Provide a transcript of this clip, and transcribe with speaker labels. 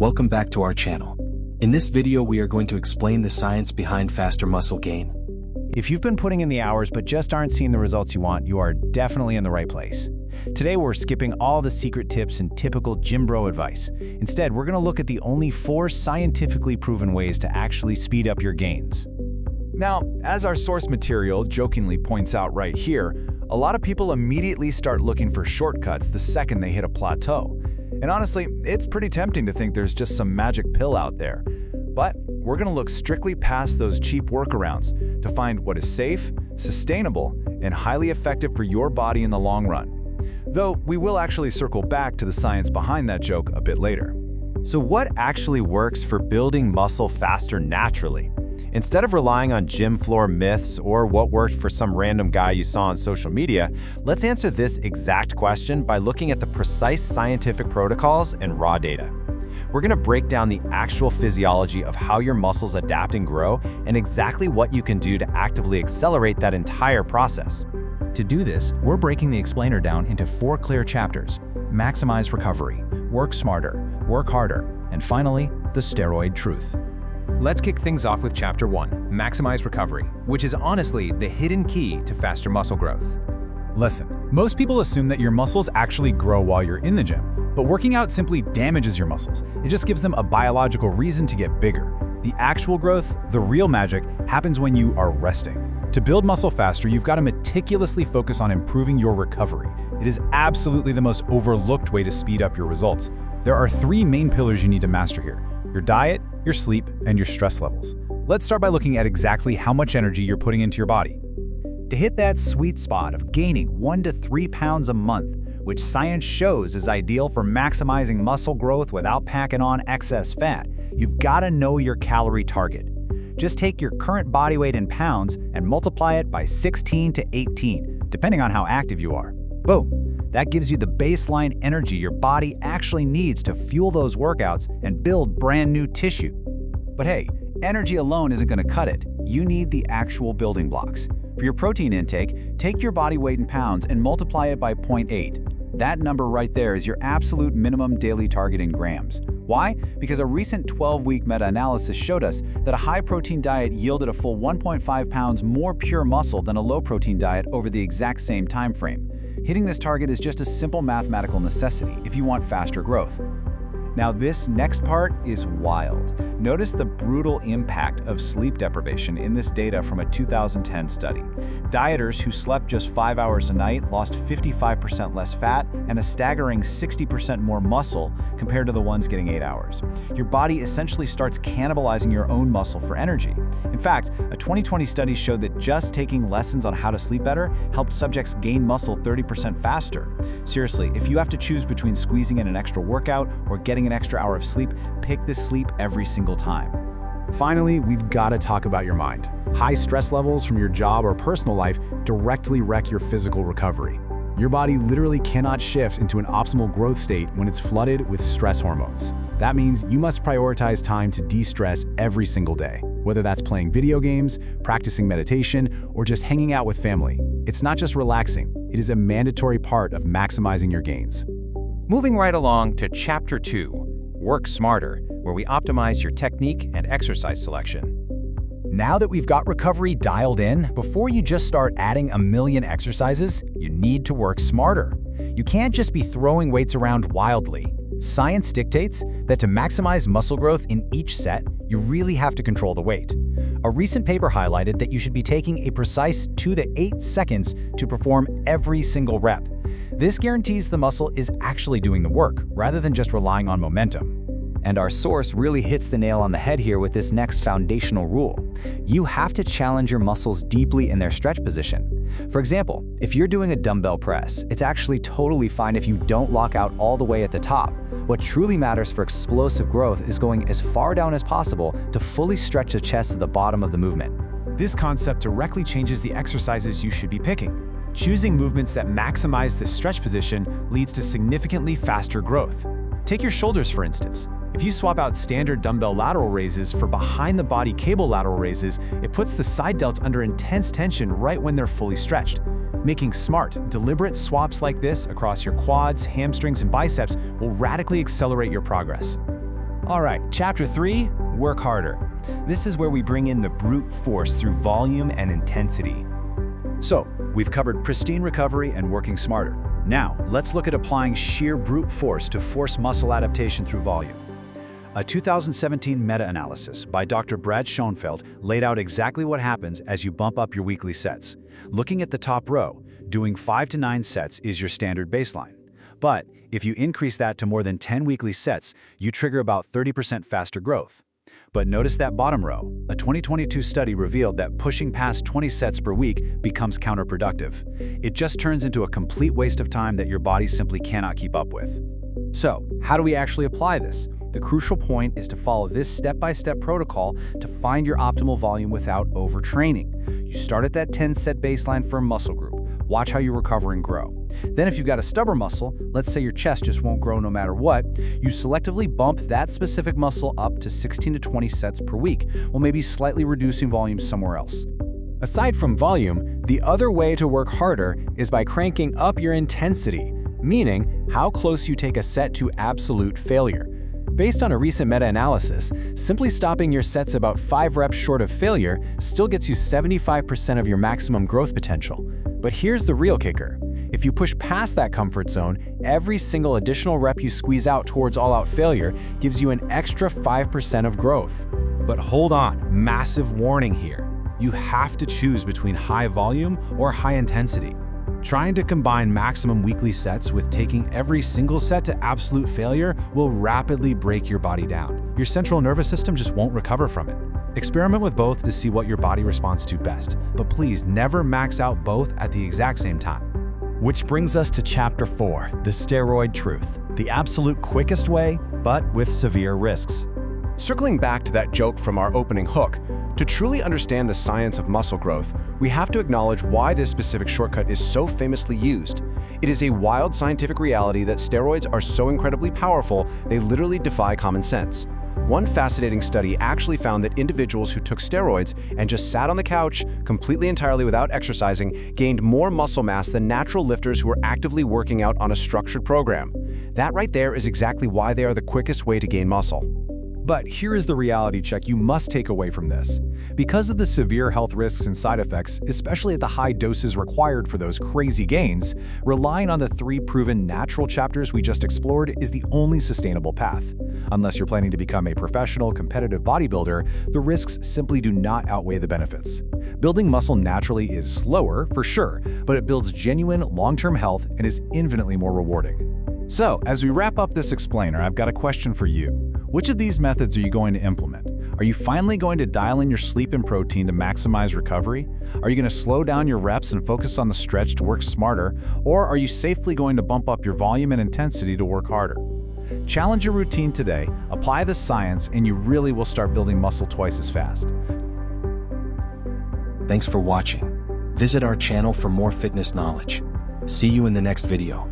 Speaker 1: Welcome back to our channel. In this video, we are going to explain the science behind faster muscle gain.
Speaker 2: If you've been putting in the hours but just aren't seeing the results you want, you are definitely in the right place. Today, we're skipping all the secret tips and typical gym bro advice. Instead, we're going to look at the only 4 scientifically proven ways to actually speed up your gains.
Speaker 3: Now, as our source material jokingly points out right here, a lot of people immediately start looking for shortcuts the second they hit a plateau. And honestly, it's pretty tempting to think there's just some magic pill out there. But we're going to look strictly past those cheap workarounds to find what is safe, sustainable, and highly effective for your body in the long run. Though we will actually circle back to the science behind that joke a bit later.
Speaker 4: So what actually works for building muscle faster naturally? Instead of relying on gym floor myths or what worked for some random guy you saw on social media, let's answer this exact question by looking at the precise scientific protocols and raw data. We're going to break down the actual physiology of how your muscles adapt and grow and exactly what you can do to actively accelerate that entire process.
Speaker 5: To do this, we're breaking the explainer down into 4 clear chapters: maximize recovery, work smarter, work harder, and finally, the steroid truth.
Speaker 6: Let's kick things off with Chapter 1, Maximize Recovery, which is honestly the hidden key to faster muscle growth.
Speaker 7: Listen, most people assume that your muscles actually grow while you're in the gym, but working out simply damages your muscles. It just gives them a biological reason to get bigger. The actual growth, the real magic, happens when you are resting. To build muscle faster, you've got to meticulously focus on improving your recovery. It is absolutely the most overlooked way to speed up your results. There are 3 main pillars you need to master here: your diet, your sleep, and your stress levels. Let's start by looking at exactly how much energy you're putting into your body.
Speaker 2: To hit that sweet spot of gaining 1 to 3 pounds a month, which science shows is ideal for maximizing muscle growth without packing on excess fat, you've got to know your calorie target. Just take your current body weight in pounds and multiply it by 16 to 18, depending on how active you are. Boom! That gives you the baseline energy your body actually needs to fuel those workouts and build brand new tissue. But hey, energy alone isn't going to cut it. You need the actual building blocks. For your protein intake, take your body weight in pounds and multiply it by 0.8. That number right there is your absolute minimum daily target in grams. Why? Because a recent 12-week meta-analysis showed us that a high-protein diet yielded a full 1.5 pounds more pure muscle than a low-protein diet over the exact same time frame. Hitting this target is just a simple mathematical necessity if you want faster growth. Now, this next part is wild. Notice the brutal impact of sleep deprivation in this data from a 2010 study. Dieters who slept just 5 hours a night lost 55% less fat and a staggering 60% more muscle compared to the ones getting 8 hours. Your body essentially starts cannibalizing your own muscle for energy. In fact, a 2020 study showed that just taking lessons on how to sleep better helped subjects gain muscle 30% faster. Seriously, if you have to choose between squeezing in an extra workout or getting an extra hour of sleep, pick this sleep every single time.
Speaker 7: Finally, we've got to talk about your mind. High stress levels from your job or personal life directly wreck your physical recovery. Your body literally cannot shift into an optimal growth state when it's flooded with stress hormones. That means you must prioritize time to de-stress every single day, whether that's playing video games, practicing meditation, or just hanging out with family. It's not just relaxing, it is a mandatory part of maximizing your gains.
Speaker 6: Moving right along to Chapter 2, Work Smarter, where we optimize your technique and exercise selection.
Speaker 5: Now that we've got recovery dialed in, before you just start adding a million exercises, you need to work smarter. You can't just be throwing weights around wildly. Science dictates that to maximize muscle growth in each set, you really have to control the weight. A recent paper highlighted that you should be taking a precise 2 to 8 seconds to perform every single rep. This guarantees the muscle is actually doing the work, rather than just relying on momentum.
Speaker 2: And our source really hits the nail on the head here with this next foundational rule. You have to challenge your muscles deeply in their stretch position. For example, if you're doing a dumbbell press, it's actually totally fine if you don't lock out all the way at the top. What truly matters for explosive growth is going as far down as possible to fully stretch the chest at the bottom of the movement.
Speaker 7: This concept directly changes the exercises you should be picking. Choosing movements that maximize this stretch position leads to significantly faster growth. Take your shoulders, for instance. If you swap out standard dumbbell lateral raises for behind-the-body cable lateral raises, it puts the side delts under intense tension right when they're fully stretched. Making smart, deliberate swaps like this across your quads, hamstrings, and biceps will radically accelerate your progress.
Speaker 5: All right, Chapter 3, Work Harder. This is where we bring in the brute force through volume and intensity. So, we've covered pristine recovery and working smarter. Now, let's look at applying sheer brute force to force muscle adaptation through volume. A 2017 meta-analysis by Dr. Brad Schoenfeld laid out exactly what happens as you bump up your weekly sets. Looking at the top row, doing 5 to 9 sets is your standard baseline. But if you increase that to more than 10 weekly sets, you trigger about 30% faster growth. But notice that bottom row. A 2022 study revealed that pushing past 20 sets per week becomes counterproductive. It just turns into a complete waste of time that your body simply cannot keep up with.
Speaker 8: So, how do we actually apply this? The crucial point is to follow this step-by-step protocol to find your optimal volume without overtraining. You start at that 10-set baseline for a muscle group. Watch how you recover and grow. Then if you've got a stubborn muscle, let's say your chest just won't grow no matter what, you selectively bump that specific muscle up to 16 to 20 sets per week, while maybe slightly reducing volume somewhere else.
Speaker 5: Aside from volume, the other way to work harder is by cranking up your intensity, meaning how close you take a set to absolute failure. Based on a recent meta-analysis, simply stopping your sets about 5 reps short of failure still gets you 75% of your maximum growth potential. But here's the real kicker. If you push past that comfort zone, every single additional rep you squeeze out towards all-out failure gives you an extra 5% of growth.
Speaker 7: But hold on, massive warning here. You have to choose between high volume or high intensity. Trying to combine maximum weekly sets with taking every single set to absolute failure will rapidly break your body down. Your central nervous system just won't recover from it. Experiment with both to see what your body responds to best, but please never max out both at the exact same time.
Speaker 5: Which brings us to Chapter 4, the steroid truth. The absolute quickest way, but with severe risks.
Speaker 9: Circling back to that joke from our opening hook, to truly understand the science of muscle growth, we have to acknowledge why this specific shortcut is so famously used. It is a wild scientific reality that steroids are so incredibly powerful, they literally defy common sense. One fascinating study actually found that individuals who took steroids and just sat on the couch, completely entirely without exercising, gained more muscle mass than natural lifters who were actively working out on a structured program. That right there is exactly why they are the quickest way to gain muscle.
Speaker 7: But here is the reality check you must take away from this. Because of the severe health risks and side effects, especially at the high doses required for those crazy gains, relying on the 3 proven natural chapters we just explored is the only sustainable path. Unless you're planning to become a professional, competitive bodybuilder, the risks simply do not outweigh the benefits. Building muscle naturally is slower, for sure, but it builds genuine, long-term health and is infinitely more rewarding. So, as we wrap up this explainer, I've got a question for you. Which of these methods are you going to implement? Are you finally going to dial in your sleep and protein to maximize recovery? Are you going to slow down your reps and focus on the stretch to work smarter? Or are you safely going to bump up your volume and intensity to work harder? Challenge your routine today, apply the science, and you really will start building muscle twice as fast.
Speaker 1: Thanks for watching. Visit our channel for more fitness knowledge. See you in the next video.